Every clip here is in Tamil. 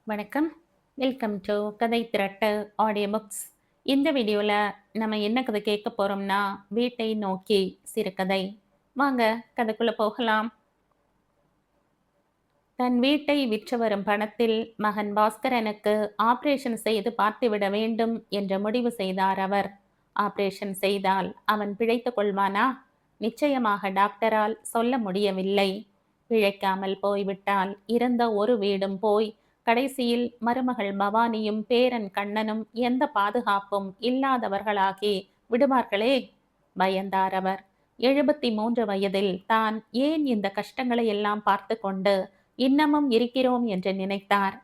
வணக்கம். வெல்கம் டு கதை திரட்டு ஆடியோ புக்ஸ். இந்த வீடியோல நம்ம என்ன கதை கேட்க போறோம்னா, வீட்டை நோக்கி சிறுகதை. வாங்க கதைக்குள்ள போகலாம். தன் வீட்டை விற்று வரும் பணத்தில் மகன் பாஸ்கரனுக்கு ஆபரேஷன் செய்து பார்த்துவிட வேண்டும் என்று முடிவு செய்தார் அவர். ஆபரேஷன் செய்தால் அவன் பிழைத்துக் கொள்வானா? நிச்சயமாக டாக்டரால் சொல்ல முடியவில்லை. பிழைக்காமல் போய்விட்டால் இருந்த ஒரு வீடும் போய் கடைசியில் மருமகள் பவானியும் பேரன் கண்ணனும் எந்த பாதுகாப்பும் இல்லாதவர்களாகி விடுவார்களே. பயந்தார் அவர். 73 வயதில் தான் ஏன் இந்த கஷ்டங்களை எல்லாம் பார்த்து கொண்டு இன்னமும் இருக்கிறோம் என்று நினைத்தார்.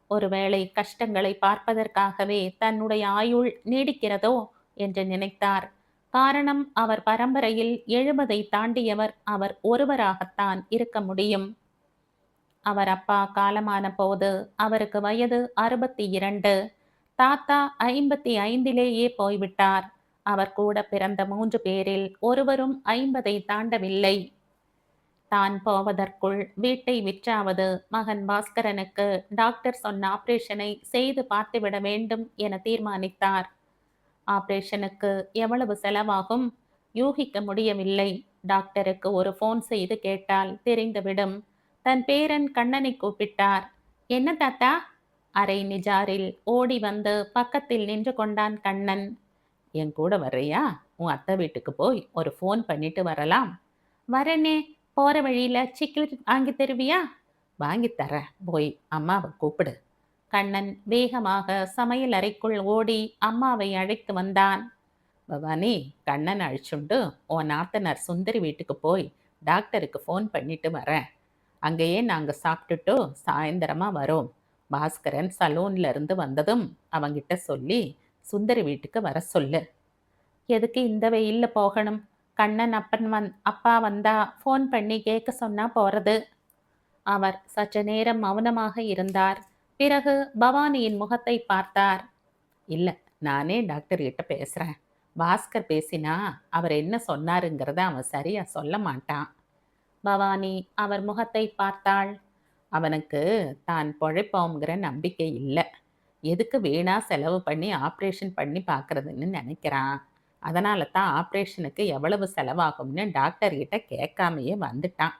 ஒருவேளை கஷ்டங்களை பார்ப்பதற்காகவே தன்னுடைய ஆயுள் நீடிக்கிறதோ என்று நினைத்தார். காரணம், அவர் பரம்பரையில் 70 தாண்டியவர் அவர் ஒருவராகத்தான் இருக்க முடியும். அவர் அப்பா காலமான போது அவருக்கு வயது 62. தாத்தா 55லேயே போய்விட்டார். அவர் கூட பிறந்த 3 பேரில் ஒருவரும் 50 தாண்டவில்லை. தான் போவதற்குள் வீட்டை விற்றாவது மகன் பாஸ்கரனுக்கு டாக்டர் சொன்ன ஆபரேஷனை செய்து பார்த்துவிட வேண்டும் என தீர்மானித்தார். ஆபரேஷனுக்கு எவ்வளவு செலவாகும்? யூகிக்க முடியவில்லை. டாக்டருக்கு ஒரு போன் செய்து கேட்டால் தெரிந்துவிடும். தன் பேரன் கண்ணனை கூப்பிட்டார். என்ன தாத்தா? அரை நிஜாரில் ஓடி வந்து பக்கத்தில் நின்று கொண்டான் கண்ணன். என் கூட வர்றியா? உன் அத்தை வீட்டுக்கு போய் ஒரு ஃபோன் பண்ணிட்டு வரலாம். வரனே. போற வழியில சிக்கல் வாங்கி தருவியா? வாங்கி தரேன். போய் அம்மாவை கூப்பிடு. கண்ணன் வேகமாக சமையல் அறைக்குள் ஓடி அம்மாவை அழைத்து வந்தான். பவானி, கண்ணன் அழிச்சுண்டு உன் நாத்தனார் சுந்தரி வீட்டுக்கு போய் டாக்டருக்கு ஃபோன் பண்ணிட்டு வரேன். அங்கேயே நாங்கள் சாப்பிட்டுட்டு சாயந்தரமா வரோம். பாஸ்கரன் சலூன்ல இருந்து வந்ததும் அவங்கிட்ட சொல்லி சுந்தரி வீட்டுக்கு வர சொல்லு. எதுக்கு இந்த வெயில்ல போகணும்? கண்ணன் அப்பா வந்தா ஃபோன் பண்ணி கேட்க சொன்னா போறது. அவர் சற்று நேரம் மௌனமாக இருந்தார். பிறகு பவானியின் முகத்தை பார்த்தார். இல்ல, நானே டாக்டர் கிட்ட பேசுறேன். பாஸ்கர் பேசினா அவர் என்ன சொன்னாருங்கிறத அவன் சரியா சொல்ல மாட்டான். பவானி அவர் முகத்தை பார்த்தாள். அவனுக்கு தான் பொழைப்போங்கிற நம்பிக்கை இல்லை. எதுக்கு வீணா செலவு பண்ணி ஆப்ரேஷன் பண்ணி பார்க்கறதுன்னு நினைக்கிறான். அதனால தான் ஆப்ரேஷனுக்கு எவ்வளவு செலவாகும்னு டாக்டர் கிட்ட கேட்காமையே வந்துட்டான்.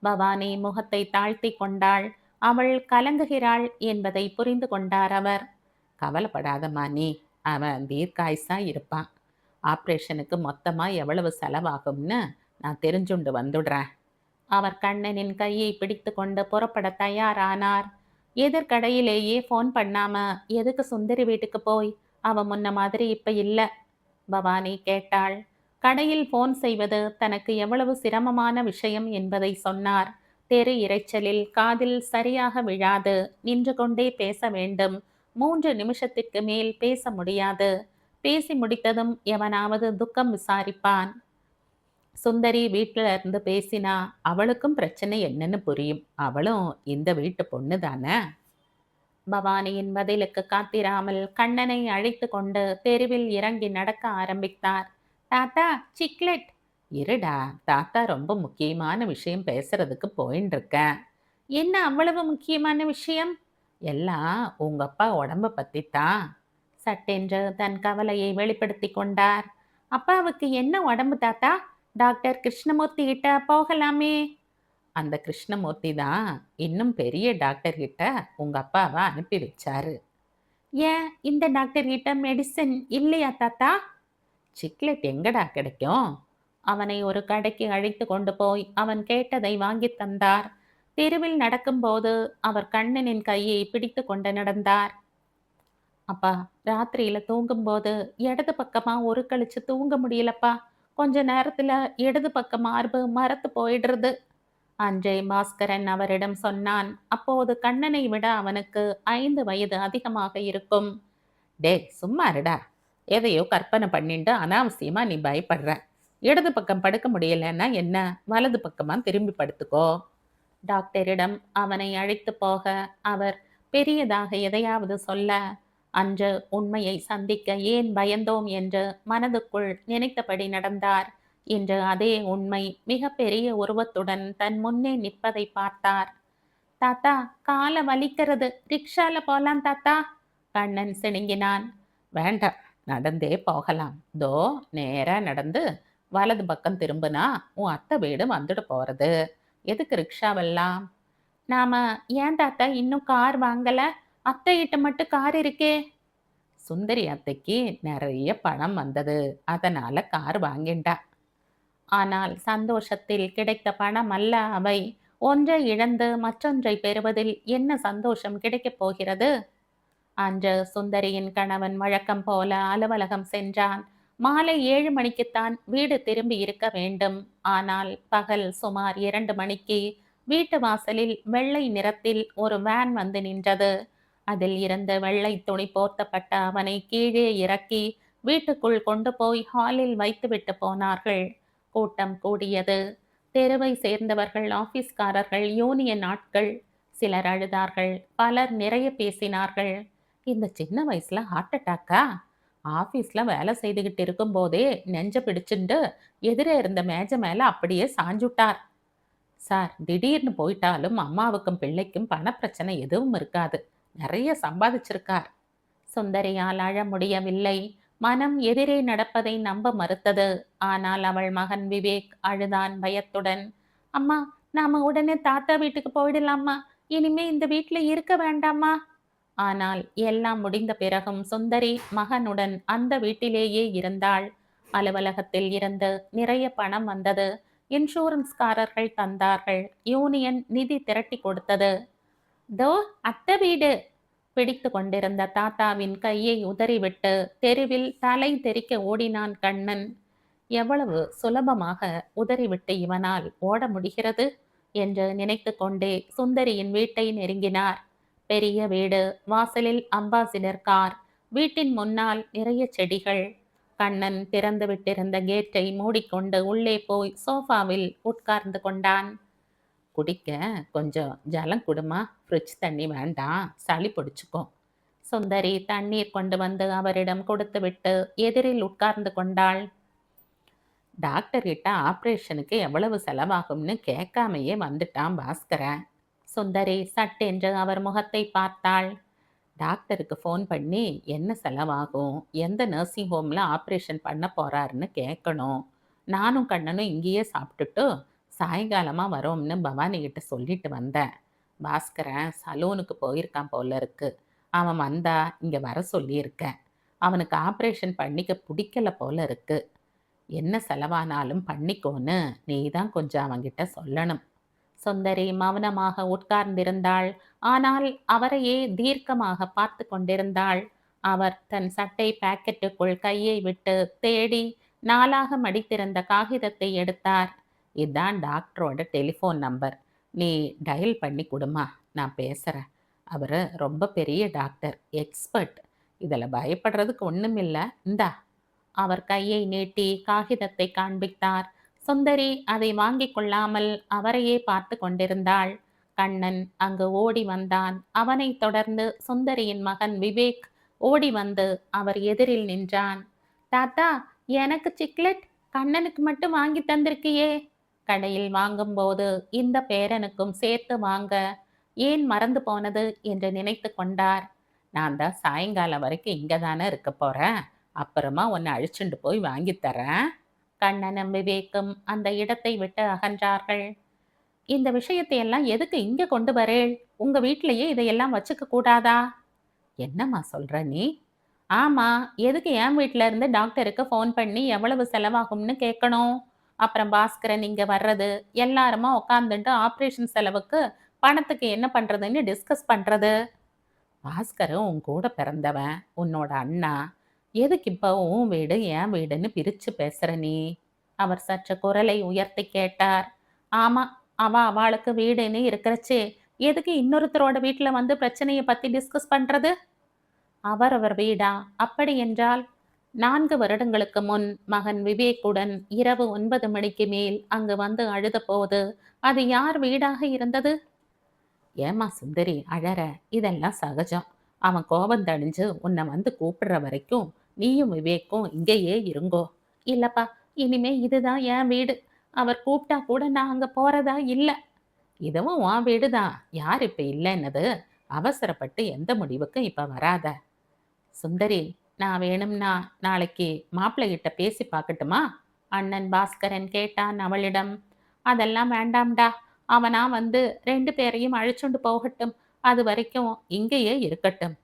பவானி முகத்தை தாழ்த்தி கொண்டாள். அவள் கலங்குகிறாள் என்பதை புரிந்து கொண்டார் அவர். கவலைப்படாதம்மா நீ. அவன் தீர்க்காயுசா இருப்பான். ஆப்ரேஷனுக்கு மொத்தமா எவ்வளவு செலவாகும்னு நான் தெரிஞ்சுண்டு வந்துடுறேன். அவர் கண்ணனின் கையை பிடித்து கொண்டு புறப்பட தயாரானார். எதிர்கடையிலேயே ஃபோன் பண்ணாம எதுக்கு சுந்தரி வீட்டுக்கு போய்? அவ முன்ன மாதிரி இப்ப இல்ல. பவானி கேட்டாள். கடையில் ஃபோன் செய்வது தனக்கு எவ்வளவு சிரமமான விஷயம் என்பதை சொன்னார். தெரு இரைச்சலில் காதில் சரியாக விழாது. நின்று கொண்டே பேச வேண்டும். 3 நிமிஷத்திற்கு மேல் பேச முடியாது. பேசி முடித்ததும் எவனாவது துக்கம் விசாரிப்பான். சுந்தரி வீட்டில் இருந்து பேசினா அவளுக்கும் பிரச்சனை என்னன்னு புரியும். அவளும் இந்த வீட்டு பொண்ணு தானே. பவானியின் பதிலுக்கு காத்திராமல் கண்ணனை அழைத்து கொண்டு தெருவில் இறங்கி நடக்க ஆரம்பித்தார். தாத்தா, சிக்லெட். இருடா, தாத்தா ரொம்ப முக்கியமான விஷயம் பேசுறதுக்கு போயின்னு இருக்கேன். என்ன அவ்வளவு முக்கியமான விஷயம்? எல்லாம் உங்க அப்பா உடம்ப பத்தித்தான். சட்டென்று தன் கவலையை வெளிப்படுத்தி கொண்டார். அப்பாவுக்கு என்ன உடம்பு தாத்தா? டாக்டர் கிருஷ்ணமூர்த்தி கிட்ட போகலாமே. அந்த கிருஷ்ணமூர்த்தி தான் இன்னும் பெரிய டாக்டர் கிட்ட உங்க அப்பாவை அனுப்பி வச்சாரு. ஏன் இந்த டாக்டர் கிட்ட மெடிசன் இல்லையா தாத்தா? சிக்லெட் எங்கடா கிடைக்கும்? அவனை ஒரு கடைக்கு அழைத்து கொண்டு போய் அவன் கேட்டதை வாங்கி தந்தார். தெருவில் நடக்கும்போது அவர் கண்ணனின் கையை பிடித்து கொண்டு நடந்தார். அப்பா, ராத்திரியில தூங்கும்போது இடது பக்கமா ஒரு கழிச்சு தூங்க முடியலப்பா. கொஞ்ச நேரத்துல இடது பக்கம் மார்பு மரத்து போயிடுறது. அன்றே பாஸ்கரன் அவரிடம் சொன்னான். அப்போது கண்ணனை விட அவனுக்கு 5 வயது அதிகமாக இருக்கும். டே, சும்மா இருடா. எதையோ கற்பனை பண்ணிட்டு அனாவசியமா நீ பயப்படுற. இடது பக்கம் படுக்க முடியலன்னா என்ன, வலது பக்கமா திரும்பி படுத்துக்கோ. டாக்டரிடம் அவனை அழைத்து போக அவர் பெரியதாக எதையாவது சொல்ல, அன்று உண்மையை சந்திக்க ஏன் பயந்தோம் என்று மனதுக்குள் நினைத்தபடி நடந்தார். இன்று அதே உண்மை மிக பெரிய உருவத்துடன் தன் முன்னே நிற்பதை பார்த்தார். தாத்தா, கால வலிக்கிறது, ரிக்ஷால போலாம் தாத்தா. கண்ணன் சிணுங்கினான். வேண்டாம், நடந்தே போகலாம். தோ நேரா நடந்து வலது பக்கம் திரும்புனா உன் அத்தை வீடு வந்துட்டு போறது. எதுக்கு ரிக்ஷாவெல்லாம்? நாம ஏன் தாத்தா இன்னும் கார் வாங்கல? அத்தைகிட்ட மட்டும் கார் இருக்கே. சுந்தரி அத்தைக்கு நிறைய பணம் வந்தது, அதனால கார் வாங்கிண்டா. ஆனால் சந்தோஷத்தில் கிடைத்த பணம் அல்ல அவை. ஒன்றை இழந்து மற்றொன்றை பெறுவதில் என்ன சந்தோஷம் கிடைக்கப் போகிறது? அன்று சுந்தரியின் கணவன் வழக்கம் போல அலுவலகம் சென்றான். மாலை 7 மணிக்குத்தான் வீடு திரும்பி இருக்க வேண்டும். ஆனால் பகல் சுமார் 2 மணிக்கு வீட்டு வாசலில் வெள்ளை நிறத்தில் ஒரு வேன் வந்து நின்றது. அதில் இருந்த வெள்ளை துணி போர்த்தப்பட்ட அவனை கீழே இறக்கி வீட்டுக்குள் கொண்டு போய் ஹாலில் வைத்துவிட்டு போனார்கள். கூட்டம் கூடியது. தெருவை சேர்ந்தவர்கள், ஆபீஸ்காரர்கள், யூனியன் ஆட்கள். சிலர் அழுதார்கள், பலர் நிறைய பேசினார்கள். இந்த சின்ன வயசுல ஹார்ட் அட்டாக்கா? ஆபீஸ்ல வேலை செய்துகிட்டு இருக்கும் போதே நெஞ்ச பிடிச்சுண்டு எதிரே இருந்த மேஜை மேல அப்படியே சாஞ்சுட்டார். சார், திடீர்னு போயிட்டாலும் அம்மாவுக்கும் பிள்ளைக்கும் பணப்பிரச்சனை எதுவும் இருக்காது. நிறைய சம்பாதிச்சிருக்கார். சுந்தரியால் அழ முடியவில்லை. மனம் எதிரே நடப்பதை நம்ப மறுத்தது. ஆனால் அவள் மகன் விவேக் அழுதான் பயத்துடன். அம்மா, நாம உடனே தாத்தா வீட்டுக்கு போயிடலாமா? இனிமே இந்த வீட்டுல இருக்க வேண்டாமா? ஆனால் எல்லாம் முடிந்த பிறகும் சுந்தரி மகனுடன் அந்த வீட்டிலேயே இருந்தாள். அலுவலகத்தில் இருந்து நிறைய பணம் வந்தது. இன்சூரன்ஸ்காரர்கள் தந்தார்கள். யூனியன் நிதி திரட்டி கொடுத்தது. தோ அத்தை வீடு. பிடித்து கொண்டிருந்த தாத்தாவின் கையை உதறிவிட்டு தெருவில் தலை தெறிக்க ஓடினான் கண்ணன். எவ்வளவு சுலபமாக உதறிவிட்டு இவனால் ஓட முடிகிறது என்று நினைத்து கொண்டே சுந்தரியின் வீட்டை நெருங்கினார். பெரிய வீடு, வாசலில் அம்பாசிடர் கார், வீட்டின் முன்னால் நிறைய செடிகள். கண்ணன் திறந்து விட்டிருந்த கேட்டை மூடிக்கொண்டு உள்ளே போய் சோஃபாவில் உட்கார்ந்து கொண்டான். குடிக்க கொஞ்சம் ஜலம் குடுமா, ஃப்ரிட்ஜ் தண்ணி வேண்டாம், சளி பிடிச்சுக்கும். சுந்தரி தண்ணீர் கொண்டு வந்து அவரிடம் கொடுத்துவிட்டு எதிரில் உட்கார்ந்து கொண்டாள். டாக்டர் கிட்ட ஆப்ரேஷனுக்கு எவ்வளவு செலவாகும்னு கேட்காமையே வந்துட்டான் பாஸ்கரன். சுந்தரி சட்டென்று அவர் முகத்தை பார்த்தாள். டாக்டருக்கு ஃபோன் பண்ணி என்ன செலவாகும், எந்த நர்சிங் ஹோமில் ஆப்ரேஷன் பண்ண போறாருன்னு கேட்கணும். நானும் கண்ணனும் இங்கேயே சாப்பிட்டுட்டு சாயங்காலமாக வரோம்னு பவானி கிட்ட சொல்லிட்டு வந்தேன். பாஸ்கரன் சலூனுக்கு போயிருக்கான் போல இருக்கு. அவன் வந்தா இங்கே வர சொல்லியிருக்கேன். அவனுக்கு ஆப்ரேஷன் பண்ணிக்க பிடிக்கல போல இருக்கு. என்ன செலவானாலும் பண்ணிக்கோன்னு நீ தான் கொஞ்சம் அவன்கிட்ட சொல்லணும். சுந்தரி மௌனமாக உட்கார்ந்திருந்தாள். ஆனால் அவரையே தீர்க்கமாக பார்த்து கொண்டிருந்தாள். அவர் தன் சட்டை பாக்கெட்டுக்குள் கையை விட்டு தேடி நாளாக மடித்திருந்த காகிதத்தை எடுத்தார். இதுதான் டாக்டரோட டெலிஃபோன் நம்பர். நீ டயல் பண்ணி கொடுமா, நான் பேசுகிறேன். அவர் ரொம்ப பெரிய டாக்டர், எக்ஸ்பர்ட். இதில் பயப்படுறதுக்கு ஒன்றும் இல்லை. இந்தா. அவர் கையை நீட்டி காகிதத்தை காண்பித்தார். சுந்தரி அதை வாங்கிக் கொள்ளாமல் அவரையே பார்த்து கொண்டிருந்தாள். கண்ணன் அங்கு ஓடி வந்தான். அவனைத் தொடர்ந்து சுந்தரியின் மகன் விவேக் ஓடி வந்து அவர் எதிரில் நின்றான். தாத்தா, எனக்கு சிக்லெட், கண்ணனுக்கு மட்டும் வாங்கி தந்திருக்கியே. கடையில் வாங்கும்போது இந்த பேரனுக்கும் சேர்த்து வாங்க ஏன் மறந்து போனது என்று நினைத்து கொண்டார். நான் தான் சாயங்காலம் வரைக்கும் இங்கே தானே இருக்க போகிறேன். அப்புறமா உன்னை அழிச்சுண்டு போய் வாங்கித்தரேன். கண்ணனும் விவேக்கும் அந்த இடத்தை விட்டு அகன்றார்கள். இந்த விஷயத்தை எல்லாம் எதுக்கு இங்கே கொண்டு வரேள்? உங்கள் வீட்டிலையே இதையெல்லாம் வச்சுக்க கூடாதா? என்னம்மா சொல்கிற நீ? ஆமாம், எதுக்கு என் வீட்டில் இருந்து டாக்டருக்கு ஃபோன் பண்ணி எவ்வளவு செலவாகும்னு கேட்கணும்? அப்புறம் பாஸ்கரன் இங்கே வர்றது, எல்லாருமா உட்காந்துட்டு ஆப்ரேஷன் செலவுக்கு பணத்துக்கு என்ன பண்ணுறதுன்னு டிஸ்கஸ் பண்ணுறது. பாஸ்கரும் உன் கூட பிறந்தவன், உன்னோட அண்ணா. எதுக்கு இப்போ உன் வீடு என் வீடுன்னு பிரித்து பேசுகிற நீ? அவர் சற்று குரலை உயர்த்தி கேட்டார். ஆமாம், அவளுக்கு வீடுன்னு இருக்கிறச்சே எதுக்கு இன்னொருத்தரோட வீட்டில் வந்து பிரச்சனையை பற்றி டிஸ்கஸ் பண்ணுறது? அவரவர் வீடா? அப்படி என்றால் 4 வருடங்களுக்கு முன் மகன் விவேக்குடன் இரவு 9 மணிக்கு மேல் அங்கு வந்து அழுத போது அது யார் வீடாக இருந்தது? ஏமா சுந்தரி அழற? இதெல்லாம் சகஜம். அவன் கோபம் தணிஞ்சு உன்னை வந்து கூப்பிடுற வரைக்கும் நீயும் விவேக்கும் இங்கேயே இருங்கோ. இல்லப்பா, இனிமே இதுதான் என் வீடு. அவர் கூப்பிட்டா கூட நான் அங்க போறதா இல்லை. இதுவும் உன் வீடுதான். யார் இப்ப இல்லைன்னது? அவசரப்பட்டு எந்த முடிவுக்கும் இப்ப வராத. சுந்தரி, நான் வேணும்னா நாளைக்கு மாப்பிள்ளை கிட்ட பேசி பார்க்கட்டுமா? அண்ணன் பாஸ்கரன் கேட்டான் அவளிடம். அதெல்லாம் வேண்டாம்டா. அவனா வந்து 2 பேரையும் அழைச்சுண்டு போகட்டும். அது வரைக்கும் இங்கேயே இருக்கட்டும்.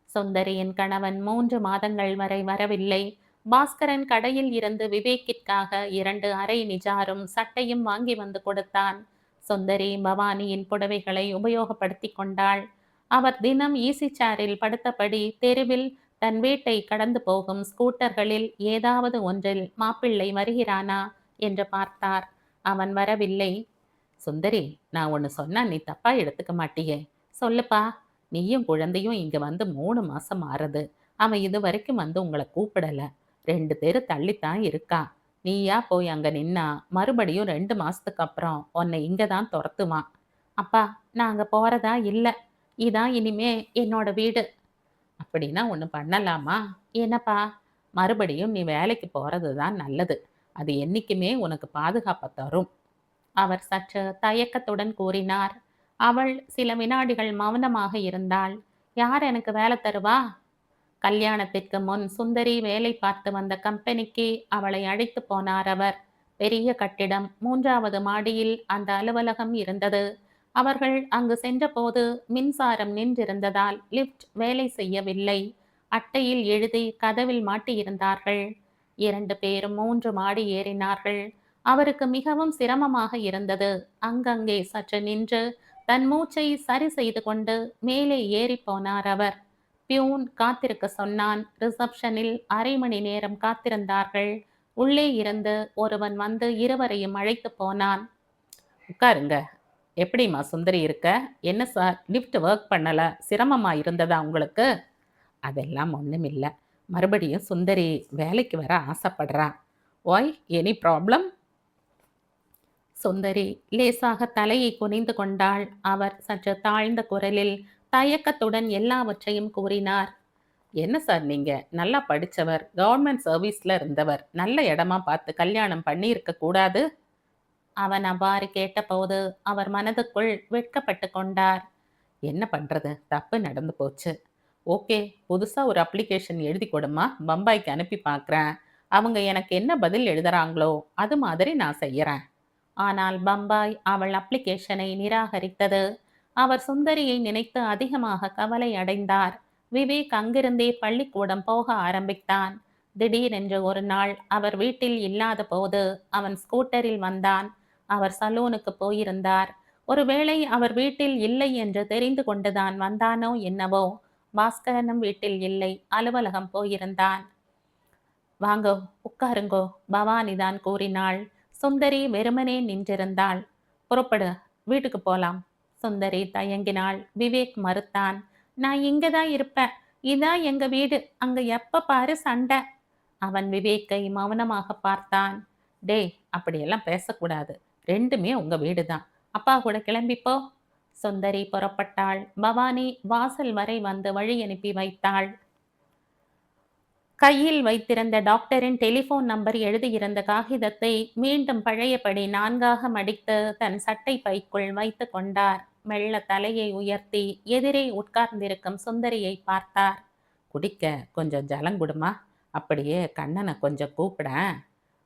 சுந்தரியின் கணவன் 3 மாதங்கள் வரை வரவில்லை. பாஸ்கரன் கடையில் இருந்து விவேக்கிற்காக 2 அரை நிஜாரும் சட்டையும் வாங்கி வந்து கொடுத்தான். சுந்தரி பவானியின் புடவைகளை உபயோகப்படுத்திக் கொண்டாள். அவர் தினம் ஈசி சேரில் படுத்தபடி தெருவில் தன் வீட்டை கடந்து போகும் ஸ்கூட்டர்களில் ஏதாவது ஒன்றில் மாப்பிள்ளை வருகிறானா என்று பார்த்தார். அவன் வரவில்லை. சுந்தரி, நான் ஒன்று சொன்னா நீ தப்பா எடுத்துக்க மாட்டியே? சொல்லுப்பா. நீயும் குழந்தையும் இங்க வந்து 3 மாசம் ஆறுது. அவன் இது வரைக்கும் வந்து உங்களை கூப்பிடல. 2 தெரு தள்ளித்தான் இருக்கா. நீயா போய் அங்க நின்னா மறுபடியும் 2 மாசத்துக்கு அப்புறம் உன்னை இங்க தான் துரத்துவான். அப்பா, நான் அங்க போறதா இல்ல. இதான் இனிமே என்னோட வீடு. அப்படின்னா ஒன்று பண்ணலாமா? என்னப்பா? மறுபடியும் நீ வேலைக்கு போறது தான் நல்லது. அது என்னைக்குமே உனக்கு பாதுகாப்பை தரும். அவர் சற்று தயக்கத்துடன் கூறினார். அவள் சில வினாடிகள் மௌனமாக இருந்தாள். யார் எனக்கு வேலை தருவா? கல்யாணத்திற்கு முன் சுந்தரி வேலை பார்த்து வந்த கம்பெனிக்கு அவளை அழைத்து போனார் அவர். பெரிய கட்டிடம், 3வது மாடியில் அந்த அலுவலகம் இருந்தது. அவர்கள் அங்கு சென்றபோது மின்சாரம் நின்றிருந்ததால் லிப்ட் வேலை செய்யவில்லை. அட்டையில் எழுதி கதவில் மாட்டியிருந்தார்கள். 2 பேரும் 3 மாடி ஏறினார்கள். அவருக்கு மிகவும் சிரமமாக இருந்தது. அங்கங்கே சற்று நின்று தன் மூச்சை சரி செய்து கொண்டு மேலே ஏறி போனார் அவர். பியூன் காத்திருக்க சொன்னான். ரிசப்ஷனில் அரை மணி நேரம் காத்திருந்தார்கள். உள்ளே இருந்து ஒருவன் வந்து இருவரையும் அழைத்து போனான். உட்காருங்க. எப்படிம்மா சுந்தரி இருக்க? என்ன சார், லிஃப்ட் ஒர்க் பண்ணல, சிரமமா இருந்ததா உங்களுக்கு? அதெல்லாம் ஒண்ணுமில்ல. மறுபடியும் சுந்தரி வேலைக்கு வர ஆசைப்படுறா. Why, any problem? சுந்தரி லேசாக தலையை குனிந்து கொண்டாள். அவர் சற்று தாழ்ந்த குரலில் தயக்கத்துடன் எல்லாவற்றையும் கூறினார். என்ன சார் நீங்க? நல்லா படிச்சவர், கவர்மெண்ட் சர்வீஸ்ல இருந்தவர். நல்ல இடமா பார்த்து கல்யாணம் பண்ணியிருக்க கூடாது? அவன் அவ்வாறு கேட்டபோது அவர் மனதுக்குள் வெட்கப்பட்டு கொண்டார். என்ன பண்றது? தப்பு நடந்து போச்சு. ஓகே, புதுசா ஒரு அப்ளிகேஷன் எழுதி கொடுமா, பம்பாய்க்கு அனுப்பி பார்க்குறேன். அவங்க எனக்கு என்ன பதில் எழுதுறாங்களோ அது மாதிரி நான் செய்யறேன். ஆனால் பம்பாய் அவள் அப்ளிகேஷனை நிராகரித்தது. அவர் சுந்தரியை நினைத்து அதிகமாக கவலை அடைந்தார். விவேக் அங்கிருந்தே பள்ளிக்கூடம் போக ஆரம்பித்தான். திடீரென்று ஒரு நாள் அவர் வீட்டில் இல்லாத போது அவன் ஸ்கூட்டரில் வந்தான். அவர் சலூனுக்கு போயிருந்தார். ஒருவேளை அவர் வீட்டில் இல்லை என்று தெரிந்து கொண்டுதான் வந்தானோ என்னவோ. பாஸ்கரனும் வீட்டில் இல்லை, அலுவலகம் போயிருந்தான். வாங்கோ, உட்காருங்கோ, பவானிதான் கூறினாள். சுந்தரி வெறுமனே நின்றிருந்தாள். புறப்படு, வீட்டுக்கு போலாம். சுந்தரி தயங்கினாள். விவேக் மறுத்தான். நான் இங்கதான் இருப்பேன். இதான் எங்க வீடு. அங்க எப்ப பாரு சண்டை. அவன் விவேக்கை மௌனமாக பார்த்தான். டேய், அப்படியெல்லாம் பேசக்கூடாது. 2மே உங்க வீடுதான். அப்பா கூட கிளம்பிப்போ. சுந்தரி புறப்பட்டாள். பவானி வாசல் வரை வந்து வழி அனுப்பி வைத்தாள். கையில் வைத்திருந்த டாக்டரின் டெலிபோன் நம்பர் எழுதியிருந்த காகிதத்தை மீண்டும் பழையபடி 4ஆக மடித்து தன் சட்டை பைக்குள் வைத்து கொண்டார். மெல்ல தலையை உயர்த்தி எதிரே உட்கார்ந்திருக்கும் சுந்தரியை பார்த்தார். குடிக்க கொஞ்சம் ஜலங்குடுமா? அப்படியே கண்ணனை கொஞ்சம் கூப்பிட.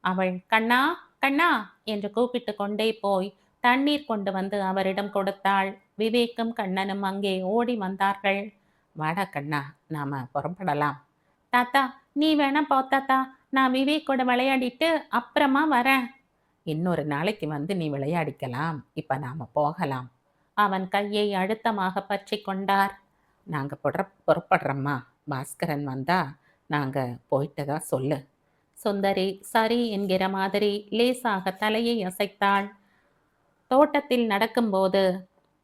அவள் கண்ணா, கண்ணா என்று கூப்பிட்டு கொண்டே போய் தண்ணீர் கொண்டு வந்து அவரிடம் கொடுத்தாள். விவேக்கும் கண்ணனும் அங்கே ஓடி வந்தார்கள். வாடா கண்ணா, நாம புறப்படலாம். தாத்தா, நீ வேணா போ தாத்தா. நான் விவேக் கூட விளையாடிட்டு அப்புறமா வரேன். இன்னொரு நாளைக்கு வந்து நீ விளையாடிக்கலாம். இப்ப நாம போகலாம். அவன் கையை அழுத்தமாக பற்றி கொண்டார். நாங்க புறப்படுறோம்மா. பாஸ்கரன் வந்தா நாங்க போயிட்டதா சொல்லு. சுந்தரி சரி என்கிற மாதிரி லேசாக தலையை அசைத்தாள். தோட்டத்தில் நடக்கும்போது,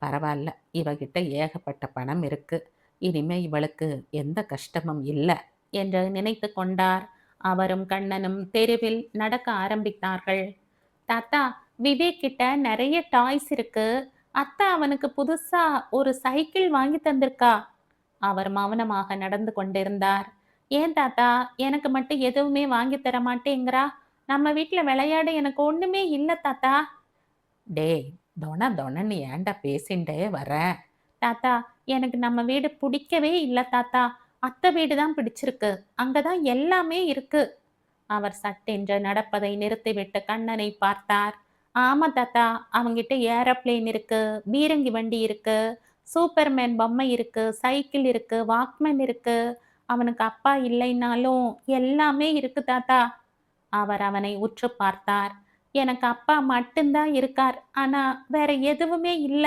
பரவாயில்ல, இவகிட்ட ஏகப்பட்ட பணம் இருக்கு. இனிமே இவளுக்கு எந்த கஷ்டமும் இல்லை என்று நினைத்து கொண்டார். அவரும் கண்ணனும் தெருவில் நடக்க ஆரம்பித்தார்கள். தாத்தா, விவேக் கிட்ட நிறைய டாய்ஸ் இருக்கு. அத்தா அவனுக்கு புதுசா ஒரு சைக்கிள் வாங்கி தந்திருக்கா. அவர் மௌனமாக நடந்து கொண்டிருந்தார். ஏன் தாத்தா, எனக்கு மட்டும் எதுவுமே வாங்கி தர மாட்டேங்கிறா? நம்ம வீட்டுல விளையாட எனக்கு ஒண்ணுமே இல்ல தாத்தா. டேய், தொண தொணன்னு ஏன்டா பேசிண்டே வர? தாத்தா, எனக்கு நம்ம வீடு பிடிக்கவே இல்ல தாத்தா. அத்தை வீடு தான் பிடிச்சிருக்கு. அங்க தான் எல்லாமே இருக்கு. அவர் சட்டென்று நடப்பதை நிறுத்திவிட்டு கண்ணனை பார்த்தார். ஆமா தாத்தா, அவங்கிட்ட ஏரோப்ளேன் இருக்கு, பீரங்கி வண்டி இருக்கு, சூப்பர்மேன் பொம்மை இருக்கு, சைக்கிள் இருக்கு, வாக்மேன் இருக்கு. அவனுக்கு அப்பா இல்லைன்னாலும் எல்லாமே இருக்கு தாத்தா. அவர் அவனை உற்று பார்த்தார். எனக்கு அப்பா மட்டும்தான் இருக்கார். ஆனா வேற எதுவுமே இல்ல.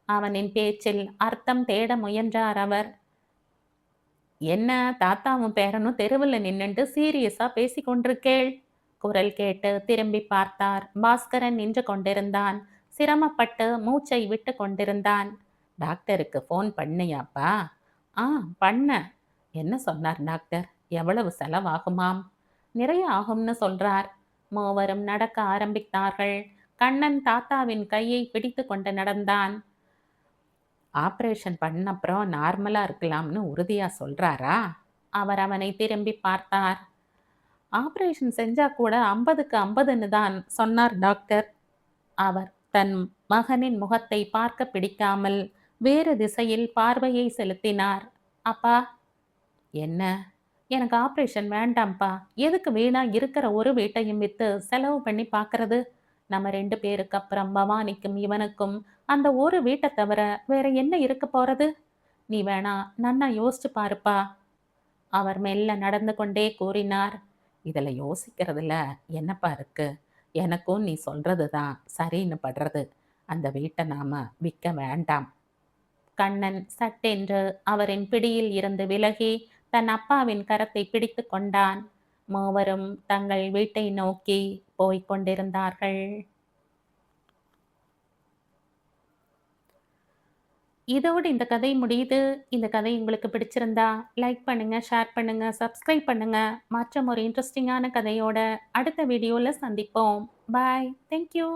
அவனின் பேச்சில் அர்த்தம் தேட முயன்றார் அவர். என்ன தாத்தாவும் பேரனும் தெருவுல நின்னுண்டு சீரியஸா பேசிக் கொண்டிருக்கேள். குரல் கேட்டு திரும்பி பார்த்தார். பாஸ்கரன் நின்று கொண்டிருந்தான். சிரமப்பட்டு மூச்சை விட்டு கொண்டிருந்தான். டாக்டருக்கு ஃபோன் பண்ணியாப்பா? ஆ, பண்ணேன். என்ன சொன்னார் டாக்டர்? எவ்வளவு செலவாகுமாம்? நிறைய ஆகும்னு சொல்றார். மூவரும் நடக்க ஆரம்பித்தார்கள். கண்ணன் தாத்தாவின் கையை பிடித்து கொண்டு நடந்தான். ஆப்ரேஷன் பண்ணப்புறம் நார்மலா இருக்கலாம்னு உறுதியா சொல்றாரா? அவர் அவனை திரும்பி பார்த்தார். ஆபரேஷன் செஞ்சா கூட 50க்கு 50ன்னு தான் சொன்னார் டாக்டர். அவர் தன் மகனின் முகத்தை பார்க்க பிடிக்காமல் வேறு திசையில் பார்வையை செலுத்தினார். அப்பா, என்ன? எனக்கு ஆபரேஷன் வேண்டாம்ப்பா. எதுக்கு வீணா இருக்கிற ஒரு வீட்டையும் வித்து செலவு பண்ணி பார்க்கறது? நம்ம 2 பேருக்கு அப்புறம் பவானிக்கும் இவனுக்கும் அந்த ஒரு வீட்டை தவிர வேற என்ன இருக்க போறது? நீ வேணா நன்னா யோசிச்சு பாருப்பா. அவர் மெல்ல நடந்து கொண்டே கூறினார். இதுல யோசிக்கிறதுல என்னப்பா இருக்கு? எனக்கும் நீ சொல்றது தான் சரின்னு படுறது. அந்த வீட்டை நாம விற்க வேண்டாம். கண்ணன் சட்டென்று அவரின் பிடியில் இருந்து விலகி தன் அப்பாவின் கரத்தை பிடித்து கொண்டான். மூவரும் தங்கள் வீட்டை நோக்கி போய்க் கொண்டிருந்தார்கள். இதோடு இந்த கதை முடியுது. இந்த கதை உங்களுக்கு பிடிச்சிருந்தா லைக் பண்ணுங்க, ஷேர் பண்ணுங்க, சப்ஸ்கிரைப் பண்ணுங்க. மற்றும் ஒரு இன்ட்ரெஸ்டிங்கான கதையோட அடுத்த வீடியோல சந்திப்போம். பாய். Thank you.